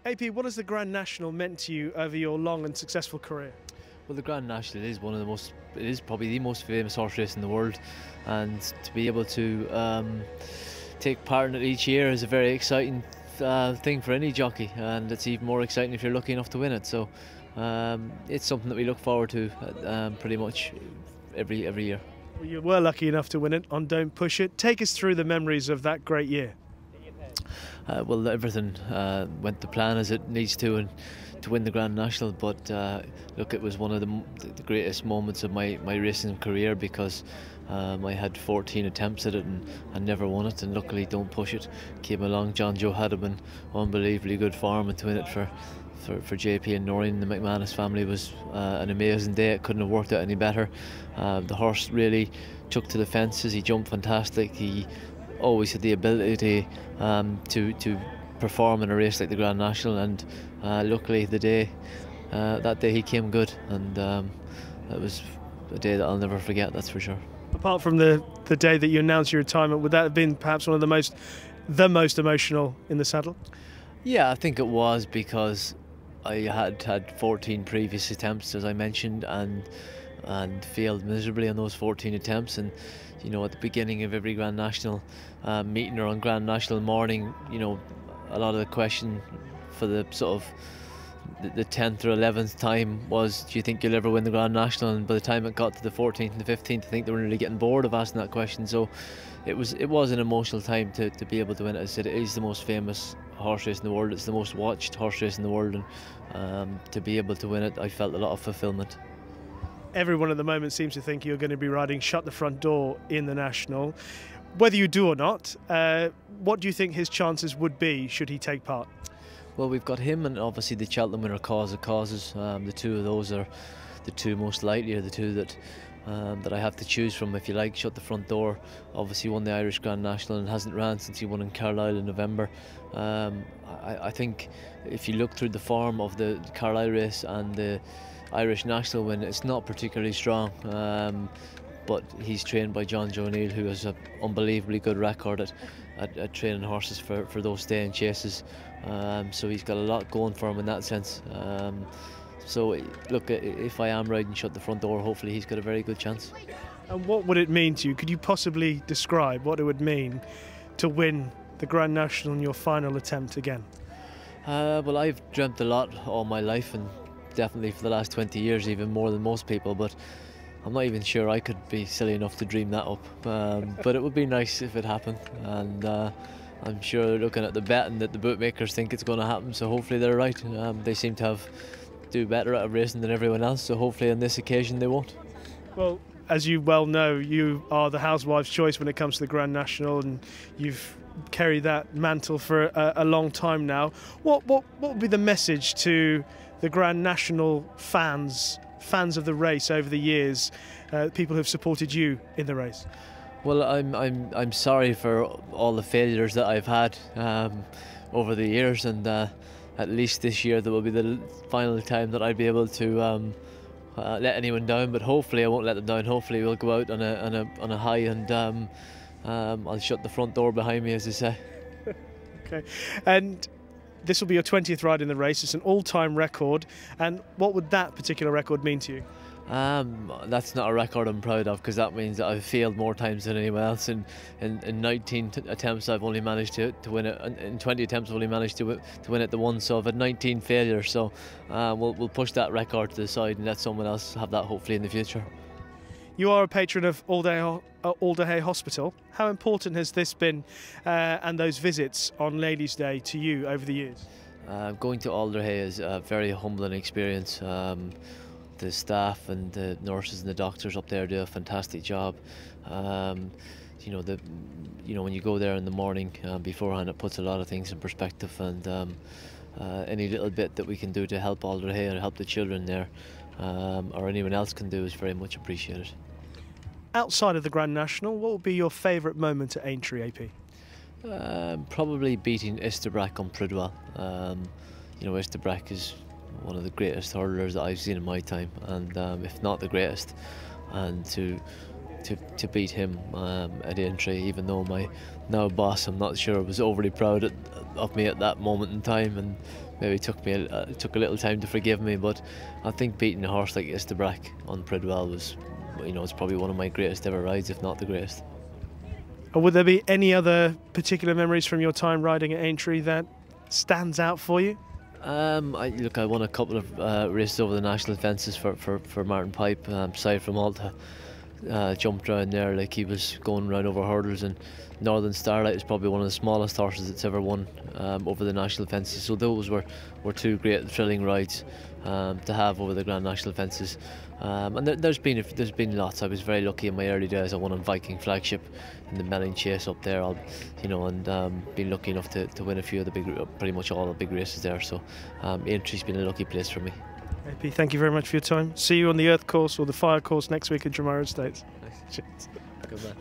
AP, what has the Grand National meant to you over your long and successful career? Well, the Grand National is one of the most, it is probably the most famous horse race in the world, and to be able to take part in it each year is a very exciting thing for any jockey, and it's even more exciting if you're lucky enough to win it. So it's something that we look forward to pretty much every year. Well, you were lucky enough to win it on Don't Push It. Take us through the memories of that great year. Well, everything went to plan as it needs to, and to win the Grand National. But look, it was one of the greatest moments of my racing career, because I had 14 attempts at it and never won it. And luckily, Don't Push It came along. John Joe had him in unbelievably good form, and to win it for JP and Noreen, the McManus family, was an amazing day. It couldn't have worked out any better. The horse really took to the fences. He jumped fantastic. He always had the ability to perform in a race like the Grand National, and luckily that day he came good, and it was a day that I'll never forget, that's for sure. Apart from the day that you announced your retirement, would that have been perhaps one of the most emotional in the saddle? Yeah, I think it was, because I had 14 previous attempts, as I mentioned, and failed miserably on those 14 attempts. And you know, at the beginning of every Grand National meeting, or on Grand National morning, you know, a lot of the question for the sort of the 10th or 11th time was, do you think you'll ever win the Grand National? And by the time it got to the 14th and the 15th, I think they were really getting bored of asking that question. So it was an emotional time to be able to win it. As I said, it is the most famous horse race in the world. It's the most watched horse race in the world, and to be able to win it, I felt a lot of fulfilment. Everyone at the moment seems to think you're going to be riding Shut the Front Door in the National. Whether you do or not, what do you think his chances would be should he take part? Well, we've got him and obviously the Cheltenham winner, Cause of Causes. The two of those are the two most likely, or the two that I have to choose from, if you like. Shut the Front Door obviously won the Irish Grand National and hasn't ran since he won in Carlisle in November. I think if you look through the form of the Carlisle race and the Irish National win, it's not particularly strong, but he's trained by John Joe O'Neill, who has an unbelievably good record at training horses for those staying chases, so he's got a lot going for him in that sense. So look, if I am riding Shut the Front Door, hopefully he's got a very good chance. And what would it mean to you? Could you possibly describe what it would mean to win the Grand National in your final attempt again? Well, I've dreamt a lot all my life, and definitely for the last 20 years, even more than most people, but I'm not even sure I could be silly enough to dream that up. But it would be nice if it happened, and I'm sure, looking at the betting, that the bookmakers think it's going to happen, so hopefully they're right. They seem to do better at racing than everyone else, so hopefully on this occasion they won't. Well, as you well know, you are the housewife's choice when it comes to the Grand National, and you've carried that mantle for a long time now. What would be the message to the Grand National fans of the race over the years, people who've supported you in the race? Well, I'm sorry for all the failures that I've had over the years, and at least this year that will be the final time that I'd be able to let anyone down. But hopefully I won't let them down. Hopefully we'll go out on a high, and I'll shut the front door behind me, as they say. Okay, and this will be your 20th ride in the race. It's an all-time record, and what would that particular record mean to you? That's not a record I'm proud of, because that means that I've failed more times than anyone else. In 19 attempts I've only managed to win it, and in 20 attempts I've only managed to win it the one, so I've had 19 failures. So we'll push that record to the side and let someone else have that, hopefully, in the future. You are a patron of Alderhay Hospital. How important has this been, and those visits on Ladies' Day, to you over the years? Going to Alderhay is a very humbling experience. The staff and the nurses and the doctors up there do a fantastic job. You know, when you go there in the morning beforehand, it puts a lot of things in perspective, and any little bit that we can do to help Alderhay and help the children there, or anyone else can do, is very much appreciated. Outside of the Grand National, what would be your favourite moment at Aintree, AP? Probably beating Isterbrack on Pridwell. You know, Isterbrack is one of the greatest hurlers that I've seen in my time, and if not the greatest, and to to beat him at Aintree, even though my now boss, I'm not sure, was overly proud of me at that moment in time, and maybe took a little time to forgive me. But I think beating a horse like Istabrack on Pridwell was, it's probably one of my greatest ever rides, if not the greatest. Or would there be any other particular memories from your time riding at Aintree that stands out for you? I won a couple of races over the national fences for Martin Pipe. Aside from Malta, jumped around there like he was going around over hurdles, and Northern Starlight is probably one of the smallest horses that's ever won over the national fences. So those were two great thrilling rides to have over the Grand National fences. And there's been lots. I was very lucky in my early days. I won on Viking Flagship in the Melling Chase up there, and been lucky enough to win a few of the pretty much all the big races there. So Aintree's been a lucky place for me. AP, thank you very much for your time. See you on the Earth course or the Fire course next week at Jumeirah Estates. Good man.